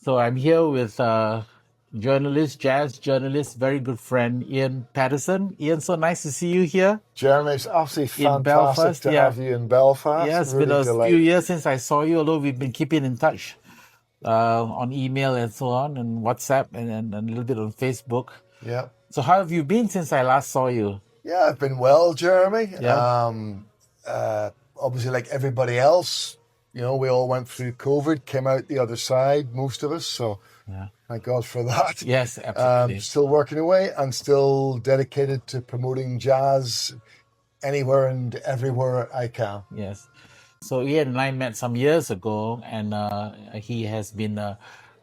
So I'm here with journalist, jazz journalist, very good friend Ian Patterson. Ian, so nice to see you here Jeremy, it's absolutely in fantastic Belfast. to Yeah, have you in Belfast. yeah. I'm It's been really a few delighted. years since I saw you, although we've been keeping in touch on email and so on, and WhatsApp and a little bit on Facebook. Yeah. So how have you been since I last saw you? Yeah, I've been well, Jeremy. Yeah, Obviously, like everybody else, we all went through COVID, came out the other side, most of us. So yeah. thank God for that. Yes, absolutely. Still working away and still dedicated to promoting jazz anywhere and everywhere I can. Yes. So Ian and I met some years ago, and he has been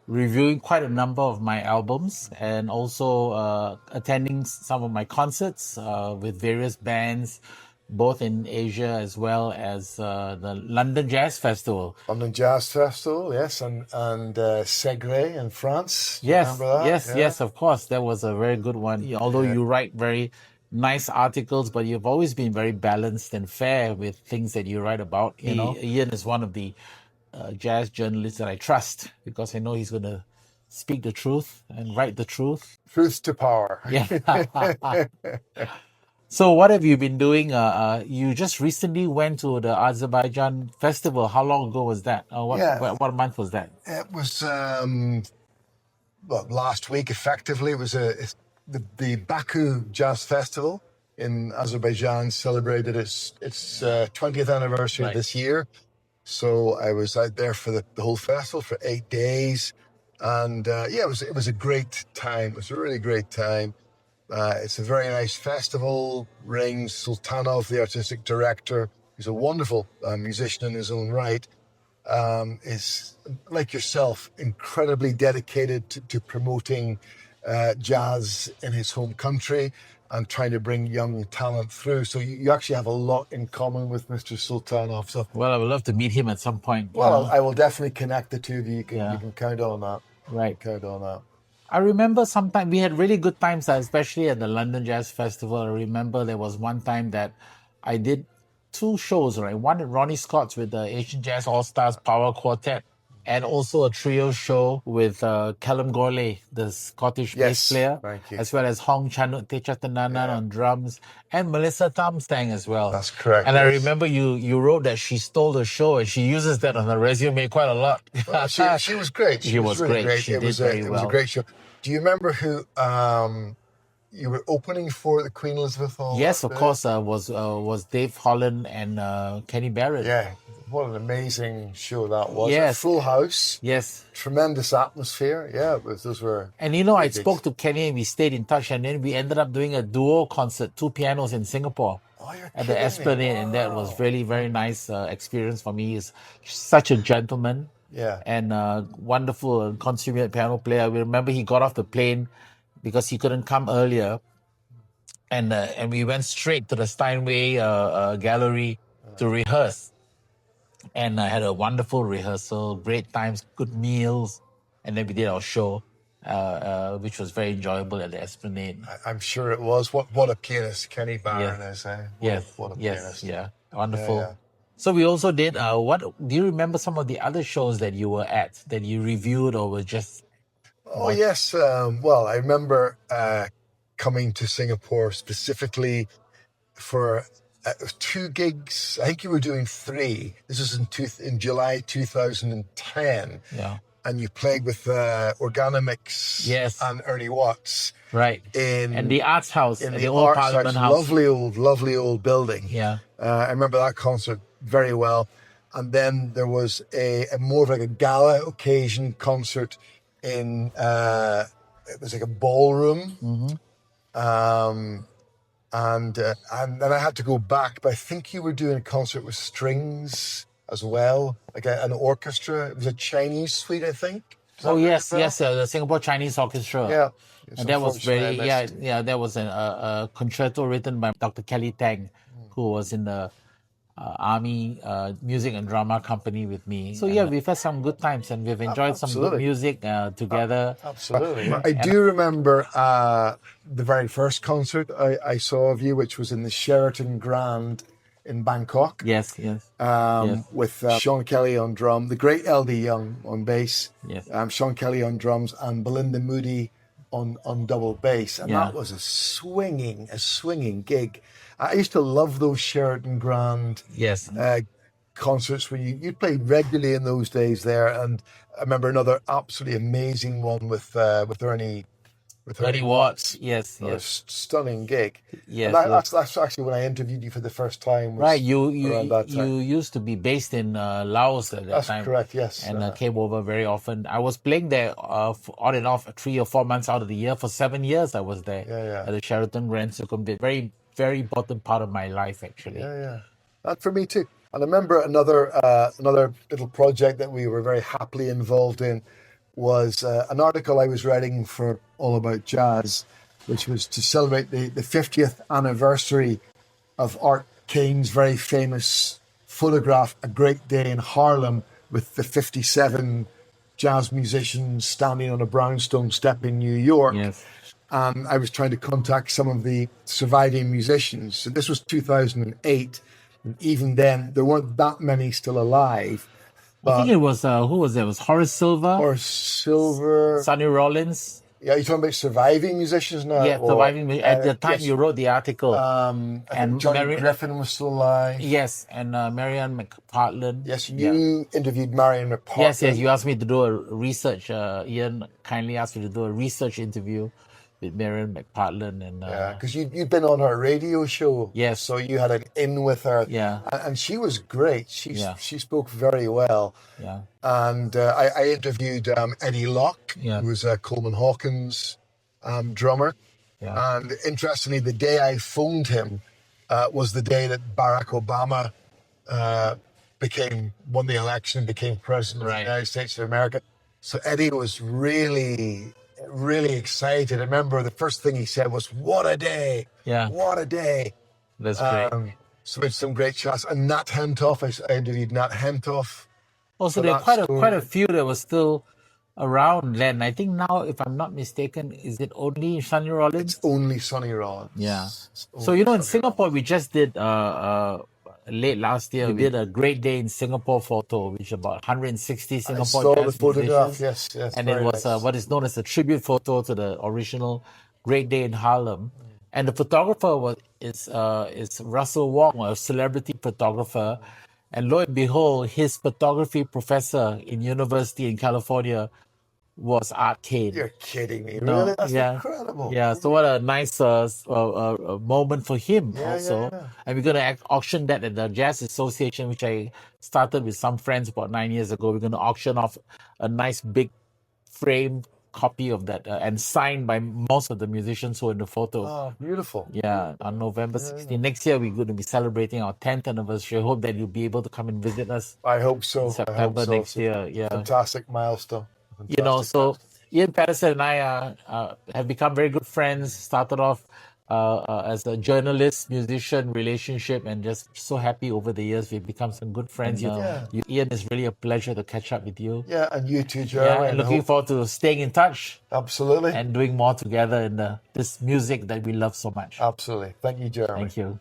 reviewing quite a number of my albums and also attending some of my concerts with various bands, both in Asia as well as the London Jazz Festival. London Jazz Festival, yes, and Segre in France. Do you Yes, remember that? yes, Yeah. yes, of course. That was a very good one. Although Yeah. you write very nice articles, but you've always been very balanced and fair with things that you write about. Ian is one of the jazz journalists that I trust because I know he's going to speak the truth and write the truth. Truth to power. Yeah. So what have you been doing? You just recently went to the Azerbaijan festival. How long ago was that? Yeah, What month was that? it was last week. Effectively, it was the Baku Jazz Festival in Azerbaijan celebrated its 20th anniversary Right. this year. So I was out there for the whole festival for 8 days, and it was a great time. It was a really great time. It's a very nice festival. Ring Sultanov, the artistic director, who's a wonderful musician in his own right, is, like yourself, incredibly dedicated to promoting jazz in his home country and trying to bring young talent through. So you actually have a lot in common with Mr. Sultanov. So, Well, I would love to meet him at some point. well, I will definitely connect the two of you. You Yeah, can count on that. right. Count on that. I remember sometime we had really good times, especially at the London Jazz Festival. I remember there was one time that I did two shows, right? One at Ronnie Scott's with the Asian Jazz All Stars Power Quartet, and also a trio show with Callum Gorley, the Scottish bass Yes, player, thank you. as well as Hong Chanut Techatananan on drums, and Melissa Tam sang as well. That's correct. And I yes. remember you wrote that she stole the show, and she uses that on her resume quite a lot. She was great. She was really great. She it did was very it was a well. great show. Do you remember who you were opening for the Queen Elizabeth Hall? Yes, that of day? course. Was Dave Holland and Kenny Barrett. Yeah, what an amazing show that was. Yes. A full house, Yes. tremendous atmosphere. Yeah, those were. And I spoke to Kenny and we stayed in touch, and then we ended up doing a duo concert, two pianos in Singapore Oh, you're at the kidding me. Esplanade, and that was really very nice experience for me. He's such a gentleman Yeah. and wonderful consummate piano player. We remember he got off the plane because he couldn't come earlier, and we went straight to the Steinway gallery to rehearse. And I had a wonderful rehearsal, great times, good meals, and then we did our show, which was very enjoyable at the Esplanade. I'm sure it was. What a pianist Kenny Barron is. Yes, What a yes, pianist. yeah, wonderful. Yeah. So we also did. What do you remember? Some of the other shows that you were at, that you reviewed, or were just Oh, yes. Well, I remember coming to Singapore specifically for two gigs. I think you were doing three. This was in July 2010. yeah, And you played with Organomix Yes. and Ernie Watts right? in And the Arts House, in the the old Arts Parliament House. House. Lovely old building. Yeah, I remember that concert very well. And then there was a more of like a gala occasion concert in it was like a ballroom. And then I had to go back, but I think you were doing a concert with strings as well, like an orchestra. It was a Chinese suite, I think. Does that Oh ring a yes, bell? yes, the Singapore Chinese Orchestra. Yeah. And that was very, Unfortunately, I missed it. yeah. That was a concerto written by Dr. Kelly Tang, who was in the Army Music and Drama Company with me. So yeah, we've had some good times and we've enjoyed some good Absolutely. music together. Absolutely. I do remember the very first concert I saw of you, which was in the Sheraton Grand in Bangkok. Yes. Yes. With Sean Kelly on drum, the great LD Young on bass, Yes. Sean Kelly on drums, and Belinda Moody on double bass. And Yeah. that was a swinging gig. I used to love those Sheraton Grand Yes. concerts where you played regularly in those days there. And I remember another absolutely amazing one with Ernie. With Ernie Watts. Yes. A stunning gig. Yes. And that's actually when I interviewed you for the first time. Right. around that time. You used to be based in Laos at that That's time. correct. Yes. And came over very often. I was playing there on and off 3 or 4 months out of the year. For 7 years, I was there at the Sheraton Grand Sukhumvit. Very, very important part of my life, actually. Yeah. And for me too. And I remember another little project that we were very happily involved in was an article I was writing for All About Jazz, which was to celebrate the 50th anniversary of Art Kane's very famous photograph, A Great Day in Harlem, with the 57 jazz musicians standing on a brownstone step in New York. Yes. And I was trying to contact some of the surviving musicians. So this was 2008. And even then, there weren't that many still alive. I think it was, who was there? It was Horace Silver? Horace Silver. Sonny Rollins? Yeah, you're talking about surviving musicians now? Yeah, surviving. At the time yes. you wrote the article. I think Johnny Griffin was still alive. Yes, and Marianne McPartland. Yes, you interviewed Marianne McPartland. Yes, you asked me to do a research. Ian kindly asked me to do a research interview with Marianne McPartland. And because you'd been on her radio show. Yes. So you had an in with her. Yeah. And she was great. She spoke very well. Yeah. And I interviewed Eddie Locke, who was Coleman Hawkins' drummer. Yeah. And interestingly, the day I phoned him was the day that Barack Obama won the election, became president of the United States of America. So Eddie was really excited. I remember the first thing he said was, "What a day! Yeah. What a day!" That's great. So it's some great shots. And Nat Hentoff, I interviewed Nat Hentoff. Also, there are quite a few that were still around then. I think now, if I'm not mistaken, is it only Sonny Rollins? It's only Sonny Rollins. Yeah. So, in Singapore, we just did, late last year, we did a Great Day in Singapore photo, which about 160 Singapore I saw the jazz photograph, musicians. yes. And it was what is known as a tribute photo to the original Great Day in Harlem. And the photographer is Russell Wong, a celebrity photographer. And lo and behold, his photography professor in university in California was Art Kane. You're kidding me, really? That's incredible. Yeah, so what a nice moment for him also. Yeah. And we're going to auction that at the Jazz Association, which I started with some friends about 9 years ago. We're going to auction off a nice big frame copy of that and signed by most of the musicians who are in the photo. Oh, beautiful. Yeah, on November 16th. Next year, we're going to be celebrating our 10th anniversary. I hope that you'll be able to come and visit us. I hope so. In September next year. Yeah. Fantastic milestone. So Ian Patterson and I have become very good friends. Started off as a journalist, musician relationship, and just so happy over the years we've become some good friends. Ian, it's really a pleasure to catch up with you. Yeah, and you too, Jeremy. And looking forward to staying in touch. Absolutely. And doing more together in this music that we love so much. Absolutely. Thank you, Jeremy. Thank you.